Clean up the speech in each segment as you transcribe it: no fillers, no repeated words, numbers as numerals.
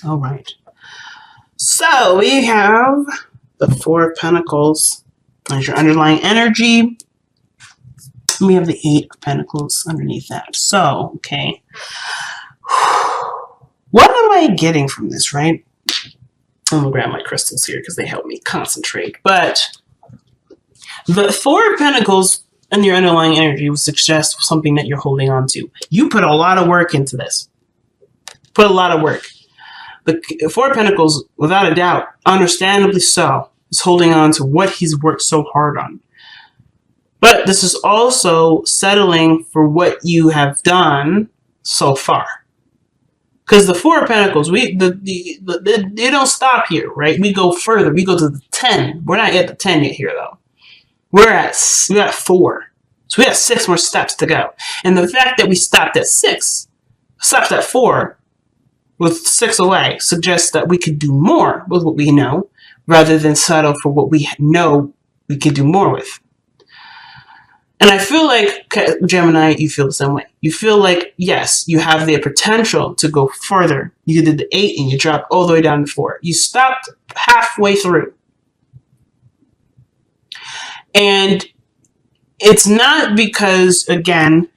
All right. So we have the Four of Pentacles as your underlying energy. We have the Eight of Pentacles underneath that. So, okay. What am I getting from this, right? I'm going to grab my crystals here because they help me concentrate. But the Four of Pentacles and your underlying energy would suggest something that you're holding on to. You put a lot of work into this. Put a lot of work. The Four of Pentacles, without a doubt, understandably so, is holding on to what he's worked so hard on. But this is also settling for what you have done so far. Because the Four of Pentacles, they don't stop here, right? We go further. We go to the 10. We're not at the 10 yet here, though. We're at 4. So we have 6 more steps to go. And the fact that we stopped at 6, stopped at 4, with 6 away, suggests that we could do more with what we know, rather than settle for what we know we could do more with. And I feel like, Gemini, you feel the same way. You feel like, yes, you have the potential to go further. You did the 8 and you dropped all the way down to 4. You stopped halfway through. And it's not because, again,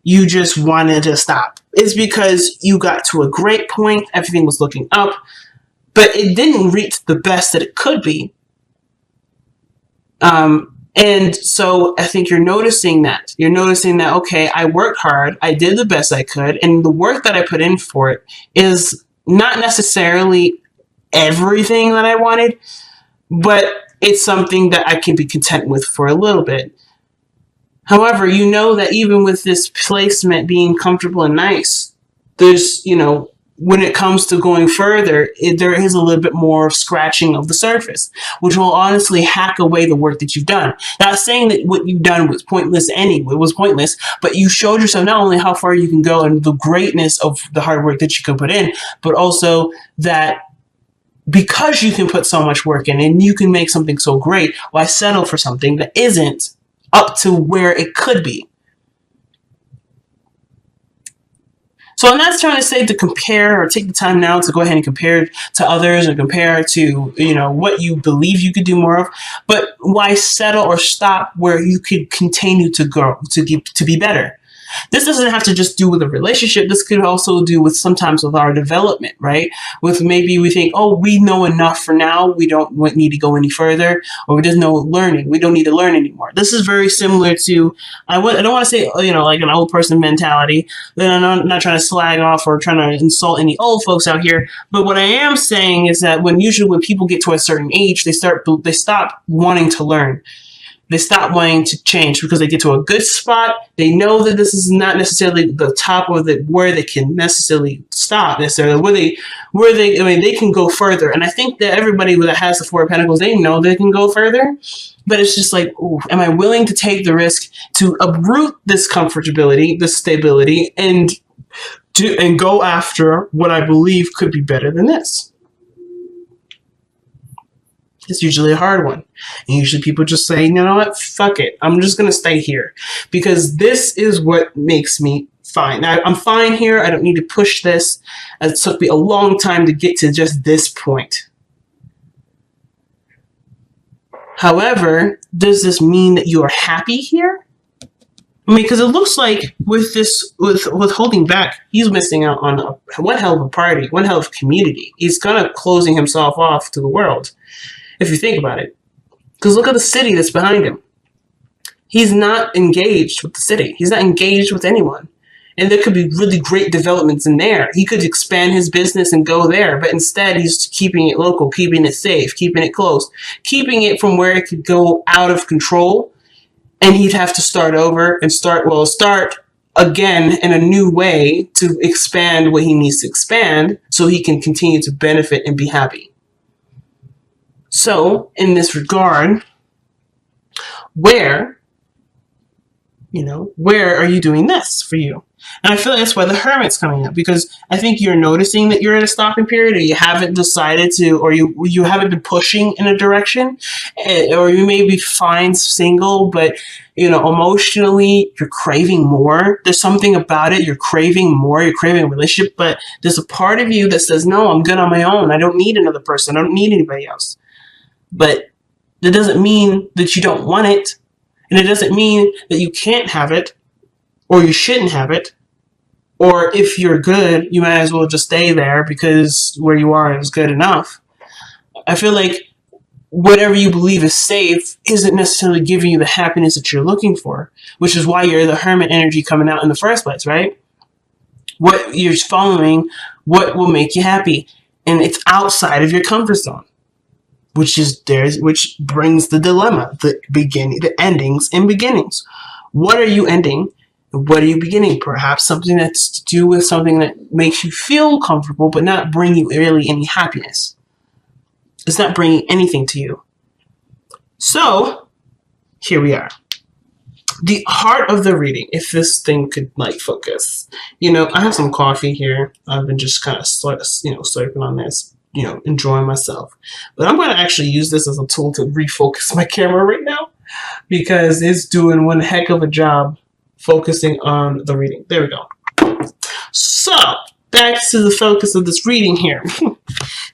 you just wanted to stop. It's because you got to a great point. Everything was looking up. But it didn't reach the best that it could be. And so I think you're noticing that. You're noticing that, okay, I worked hard. I did the best I could. And the work that I put in for it is not necessarily everything that I wanted, but it's something that I can be content with for a little bit. However, you know that even with this placement being comfortable and nice, there's, when it comes to going further, there is a little bit more scratching of the surface, which will honestly hack away the work that you've done. Not saying that what you've done was pointless anyway, it was pointless, but you showed yourself not only how far you can go and the greatness of the hard work that you can put in, but also that because you can put so much work in and you can make something so great, why settle for something that isn't up to where it could be? So I'm not trying to say to compare or take the time now to go ahead and compare to others or compare to, what you believe you could do more of, but why settle or stop where you could continue to grow, to be better? This doesn't have to just do with a relationship. This could also do with sometimes with our development, right? With maybe we think, oh, we know enough for now. We don't need to go any further, or there's no learning. We don't need to learn anymore. This is very similar to, I don't want to say, like an old person mentality. Then I'm not trying to slag off or trying to insult any old folks out here. But what I am saying is that usually when people get to a certain age, they stop wanting to learn. They stop wanting to change because they get to a good spot. They know that this is not necessarily the top of where they can necessarily stop necessarily. They can go further. And I think that everybody that has the Four of Pentacles, they know they can go further. But it's just like, ooh, am I willing to take the risk to uproot this comfortability, this stability, and go after what I believe could be better than this? It's usually a hard one. And usually people just say, you know what, fuck it. I'm just going to stay here because this is what makes me fine. I'm fine here. I don't need to push this. It took me a long time to get to just this point. However, does this mean that you are happy here? I mean, because it looks like with holding back, he's missing out on one hell of a party, one hell of a community. He's kind of closing himself off to the world. If you think about it. Because look at the city that's behind him. He's not engaged with the city. He's not engaged with anyone. And there could be really great developments in there. He could expand his business and go there. But instead, he's keeping it local, keeping it safe, keeping it close, keeping it from where it could go out of control. And he'd have to start over and start again in a new way to expand what he needs to expand so he can continue to benefit and be happy. So, in this regard, where are you doing this for you? And I feel like that's why the Hermit's coming up, because I think you're noticing that you're in a stopping period, or you haven't decided to, or you haven't been pushing in a direction, or you may be fine single, but emotionally you're craving more. There's something about it. You're craving more. You're craving a relationship, but there's a part of you that says, no, I'm good on my own. I don't need another person. I don't need anybody else. But that doesn't mean that you don't want it. And it doesn't mean that you can't have it, or you shouldn't have it. Or if you're good, you might as well just stay there because where you are is good enough. I feel like whatever you believe is safe isn't necessarily giving you the happiness that you're looking for, which is why you're the Hermit energy coming out in the first place, right? What you're following, what will make you happy. And it's outside of your comfort zone, which brings the dilemma, the endings and beginnings. What are you ending? What are you beginning? Perhaps something that's to do with something that makes you feel comfortable, but not bring you really any happiness. It's not bringing anything to you. So, here we are. The heart of the reading, if this thing could focus. I have some coffee here. I've been just kind of slurping on this, enjoying myself. But I'm going to actually use this as a tool to refocus my camera right now, because it's doing one heck of a job focusing on the reading. There we go. So, back to the focus of this reading here.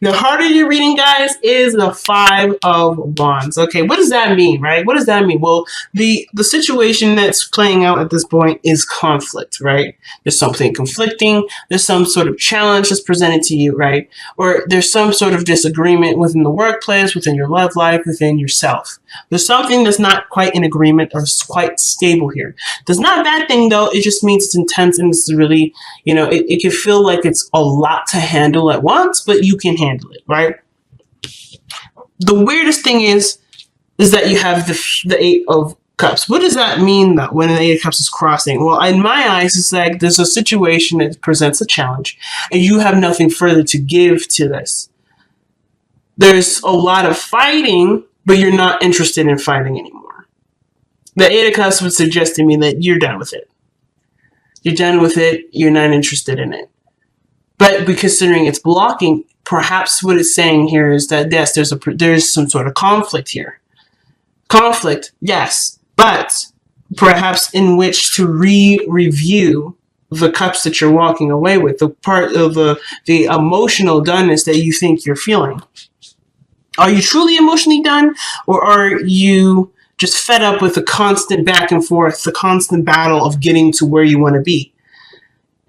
The heart of your reading, guys, is the Five of Wands. Okay, what does that mean, right? What does that mean? Well, the situation that's playing out at this point is conflict, right? There's something conflicting. There's some sort of challenge that's presented to you, right? Or there's some sort of disagreement within the workplace, within your love life, within yourself. There's something that's not quite in agreement or quite stable here. That's not a bad thing, though. It just means it's intense and it's really, it can feel like it's a lot to handle at once, but you can handle it, right? The weirdest thing is that you have the Eight of Cups. What does that mean, though, when the Eight of Cups is crossing? Well, in my eyes, it's like there's a situation that presents a challenge, and you have nothing further to give to this. There's a lot of fighting, but you're not interested in fighting anymore. The Eight of Cups would suggest to me that you're done with it. You're done with it. You're not interested in it. But considering it's blocking, perhaps what it's saying here is that, yes, there's some sort of conflict here. Conflict, yes, but perhaps in which to review the cups that you're walking away with, the part of the emotional doneness that you think you're feeling. Are you truly emotionally done, or are you just fed up with the constant back and forth, the constant battle of getting to where you want to be?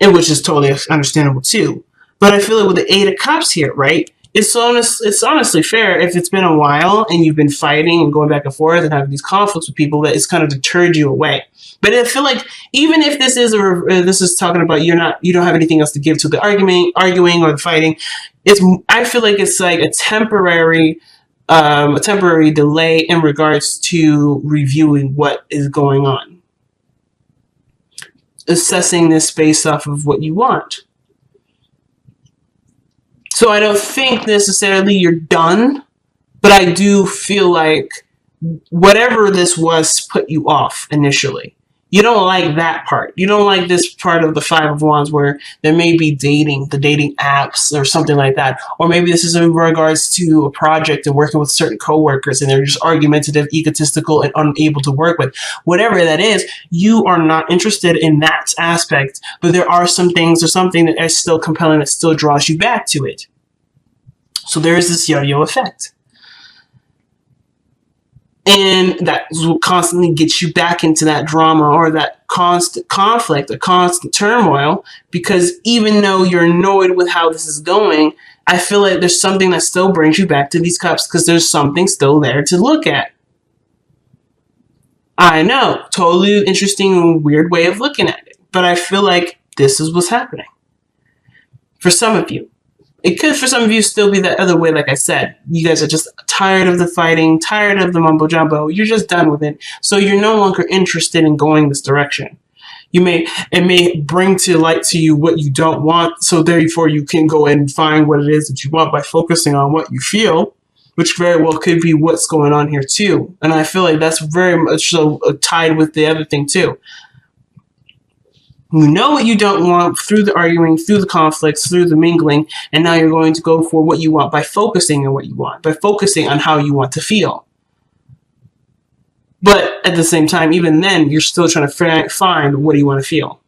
And which is totally understandable too. But I feel like with the Eight of Cups here, right? It's honestly fair if it's been a while and you've been fighting and going back and forth and having these conflicts with people that it's kind of deterred you away. But I feel like even if this is talking about you don't have anything else to give to the arguing or the fighting, I feel like it's like a temporary delay in regards to reviewing what is going on, assessing this based off of what you want. So I don't think necessarily you're done, but I do feel like whatever this was put you off initially. You don't like that part. You don't like this part of the Five of Wands where there may be the dating apps or something like that. Or maybe this is in regards to a project and working with certain coworkers and they're just argumentative, egotistical, and unable to work with. Whatever that is, you are not interested in that aspect, but there are some things or something that is still compelling that still draws you back to it. So there is this yo-yo effect. And that will constantly get you back into that drama or that constant conflict, or constant turmoil, because even though you're annoyed with how this is going, I feel like there's something that still brings you back to these cups because there's something still there to look at. I know, totally interesting and weird way of looking at it, but I feel like this is what's happening. For some of you. It could, for some of you, still be that other way, like I said. You guys are just tired of the fighting, tired of the mumbo-jumbo. You're just done with it. So you're no longer interested in going this direction. It may bring to light to you what you don't want, so therefore you can go and find what it is that you want by focusing on what you feel, which very well could be what's going on here too. And I feel like that's very much so tied with the other thing too. You know what you don't want through the arguing, through the conflicts, through the mingling, and now you're going to go for what you want by focusing on what you want, by focusing on how you want to feel. But at the same time, even then, you're still trying to find what do you want to feel.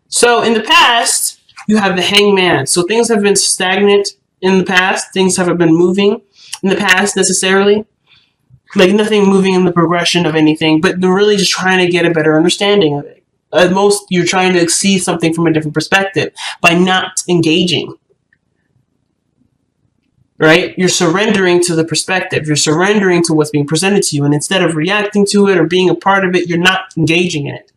So in the past, you have the hangman. So things have been stagnant in the past. Things haven't been moving in the past necessarily. Like nothing moving in the progression of anything, but they're really just trying to get a better understanding of it. At most, you're trying to see something from a different perspective by not engaging. Right? You're surrendering to the perspective. You're surrendering to what's being presented to you. And instead of reacting to it or being a part of it, you're not engaging in it.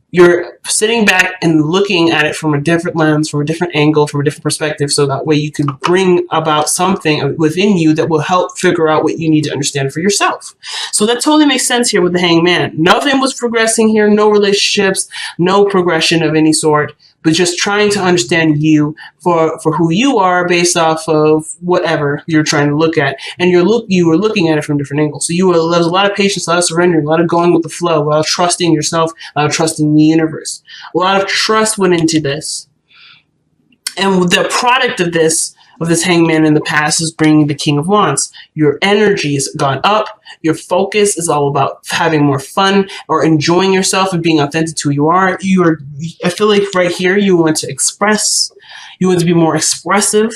You're sitting back and looking at it from a different lens, from a different angle, from a different perspective, so that way you can bring about something within you that will help figure out what you need to understand for yourself. So that totally makes sense here with the hangman. Nothing was progressing here, no relationships, no progression of any sort, but just trying to understand you for who you are based off of whatever you're trying to look at. And you were looking at it from different angles. So there was a lot of patience, a lot of surrendering, a lot of going with the flow, a lot of trusting yourself, a lot of trusting the universe. A lot of trust went into this. And the product of this hangman in the past is bringing the King of Wands. Your energy has gone up. Your focus is all about having more fun or enjoying yourself and being authentic to who you are. I feel like right here you want to express. You want to be more expressive,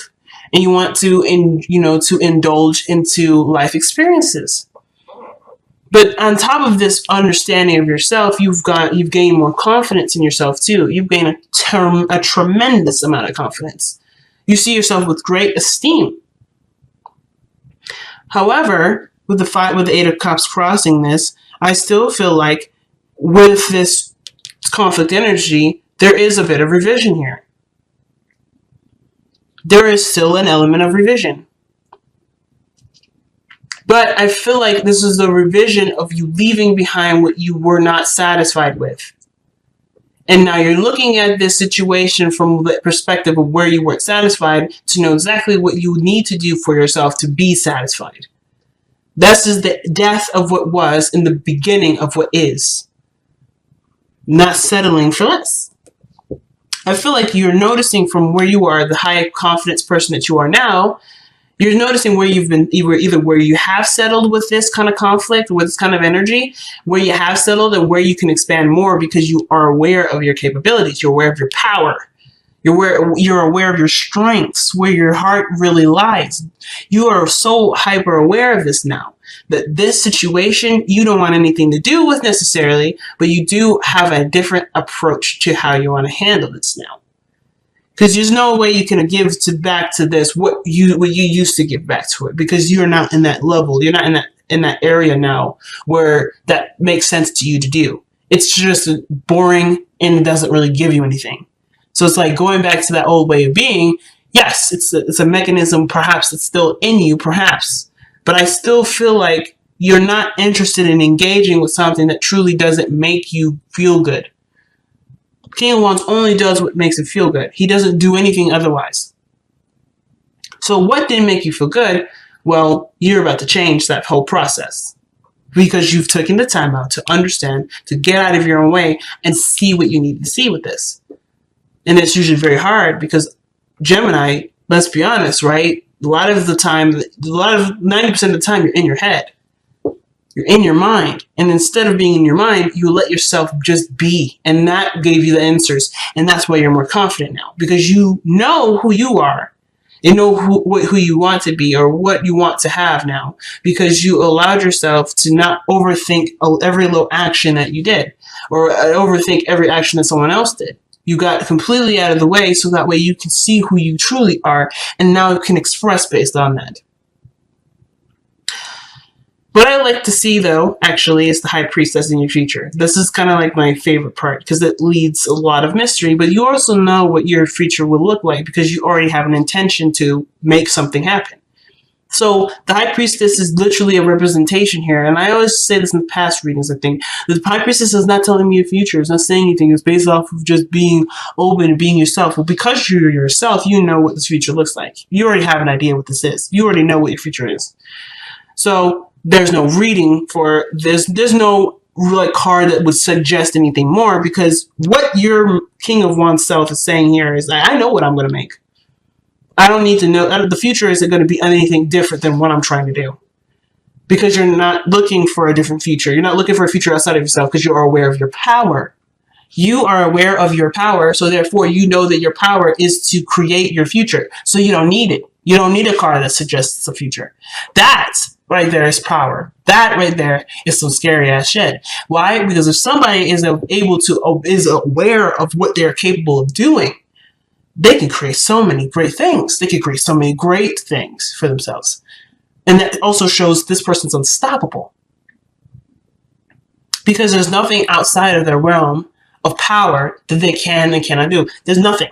and you want to indulge into life experiences. But on top of this understanding of yourself, you've gained more confidence in yourself too. You've gained a tremendous amount of confidence. You see yourself with great esteem. However, with the Eight of Cups crossing this, I still feel like with this conflict energy, there is a bit of revision here. There is still an element of revision. But I feel like this is the revision of you leaving behind what you were not satisfied with. And now you're looking at this situation from the perspective of where you weren't satisfied to know exactly what you need to do for yourself to be satisfied. This is the death of what was in the beginning of what is. Not settling for less. I feel like you're noticing from where you are, the high confidence person that you are now, you're noticing where you've been, either where you have settled with this kind of conflict, with this kind of energy, where you have settled and where you can expand more because you are aware of your capabilities. You're aware of your power. You're aware of your strengths, where your heart really lies. You are so hyper aware of this now that this situation you don't want anything to do with necessarily, but you do have a different approach to how you want to handle this now. Because there's no way you can give back to this what you used to give back to it, because you're not in that level. You're not in that area now where that makes sense to you to do. It's just boring and it doesn't really give you anything. So it's like going back to that old way of being. Yes, it's a mechanism. Perhaps it's still in you, perhaps, but I still feel like you're not interested in engaging with something that truly doesn't make you feel good. King of Wands only does what makes it feel good. He doesn't do anything otherwise. So what didn't make you feel good? Well, you're about to change that whole process because you've taken the time out to understand, to get out of your own way and see what you need to see with this. And it's usually very hard because Gemini, let's be honest, right? A lot of 90% of the time, you're in your head. You're in your mind. And instead of being in your mind, you let yourself just be. And that gave you the answers. And that's why you're more confident now. Because you know who you are. You know who you want to be or what you want to have now. Because you allowed yourself to not overthink every little action that you did. Or overthink every action that someone else did. You got completely out of the way so that way you can see who you truly are. And now you can express based on that. What I like to see, though, actually, is the High Priestess in your future. This is kind of like my favorite part because it leads a lot of mystery, but you also know what your future will look like because you already have an intention to make something happen. So the High Priestess is literally a representation here, and I always say this in the past readings, I think. The High Priestess is not telling me your future. It's not saying anything. It's based off of just being open and being yourself. Well, because you're yourself, you know what this future looks like. You already have an idea what this is. You already know what your future is. So there's no reading for this. There's no like card that would suggest anything more, because what your King of Wands self is saying here is that I know what I'm going to make. I don't need to know. The future isn't going to be anything different than what I'm trying to do. Because you're not looking for a different future. You're not looking for a future outside of yourself because you are aware of your power. You are aware of your power, so therefore you know that your power is to create your future. So you don't need it. You don't need a card that suggests a future. That right there is power. That right there is some scary ass shit. Why? Because if somebody is aware of what they're capable of doing, they can create so many great things. They can create so many great things for themselves. And that also shows this person's unstoppable. Because there's nothing outside of their realm of power that they can and cannot do. There's nothing.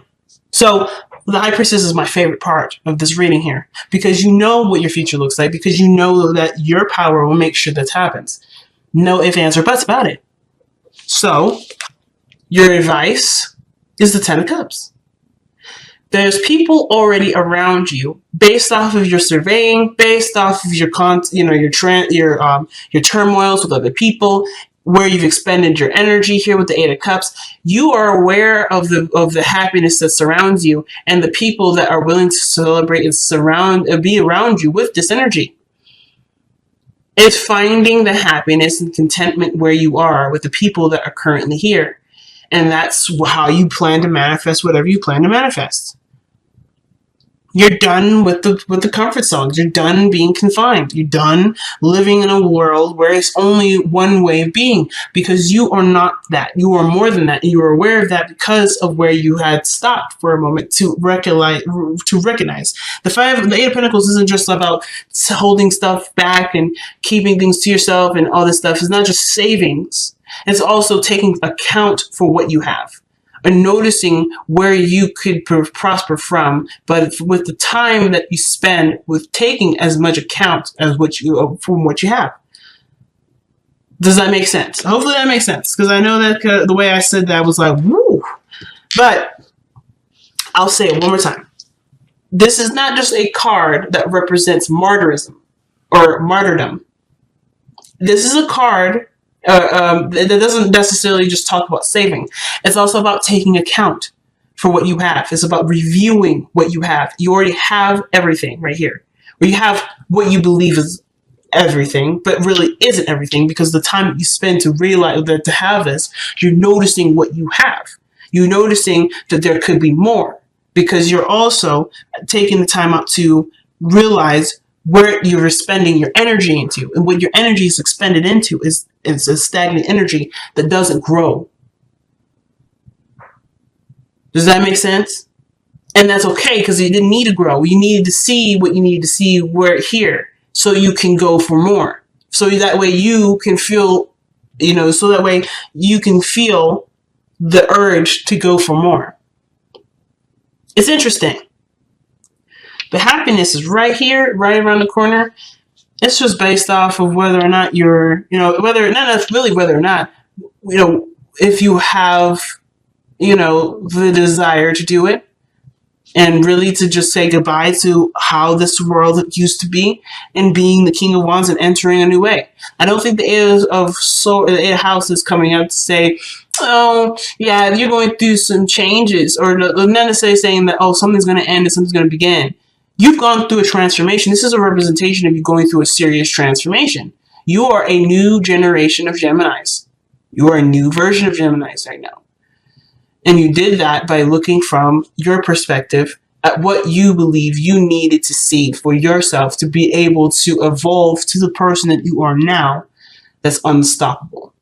So the High Priestess is my favorite part of this reading here. Because you know what your future looks like. Because you know that your power will make sure that happens. No ifs, ands, or buts about it. So your advice is the Ten of Cups. There's people already around you, based off of your surveying, based off of your your turmoils with other people, where you've expended your energy here with the Eight of Cups. You are aware of the happiness that surrounds you, and the people that are willing to celebrate and be around you with this energy. It's finding the happiness and contentment where you are with the people that are currently here, and that's how you plan to manifest whatever you plan to manifest. You're done with the comfort zones. You're done being confined. You're done living in a world where it's only one way of being, because you are not that. You are more than that. And you are aware of that because of where you had stopped for a moment to recognize. The Eight of Pentacles isn't just about holding stuff back and keeping things to yourself and all this stuff. It's not just savings. It's also taking account for what you have. And noticing where you could prosper from, but with the time that you spend with taking as much account as from what you have. Does that make sense? Hopefully that makes sense, because I know that the way I said that was like, woo. But I'll say it one more time. This is not just a card that represents martyrism or martyrdom. This is a card that doesn't necessarily just talk about saving. It's also about taking account for what you have. It's about reviewing what you have. You already have everything right here. Or you have what you believe is everything, but really isn't everything, because the time that you spend to realize that to have this, you're noticing what you have. You're noticing that there could be more, because you're also taking the time out to realize where you're spending your energy into. And what your energy is expended into is a stagnant energy that doesn't grow. Does that make sense? And that's okay, because you didn't need to grow. You needed to see what you needed to see here, so you can go for more. So that way you can feel, so that way you can feel the urge to go for more. It's interesting. The happiness is right here, right around the corner. It's just based off of whether or not you're, if you have, the desire to do it, and really to just say goodbye to how this world used to be, and being the King of Wands and entering a new way. I don't think the Eight of House is coming out to say, oh, yeah, you're going through some changes, or not necessarily saying that, oh, something's going to end and something's going to begin. You've gone through a transformation. This is a representation of you going through a serious transformation. You are a new generation of Geminis. You are a new version of Geminis right now. And you did that by looking from your perspective at what you believe you needed to see for yourself to be able to evolve to the person that you are now that's unstoppable.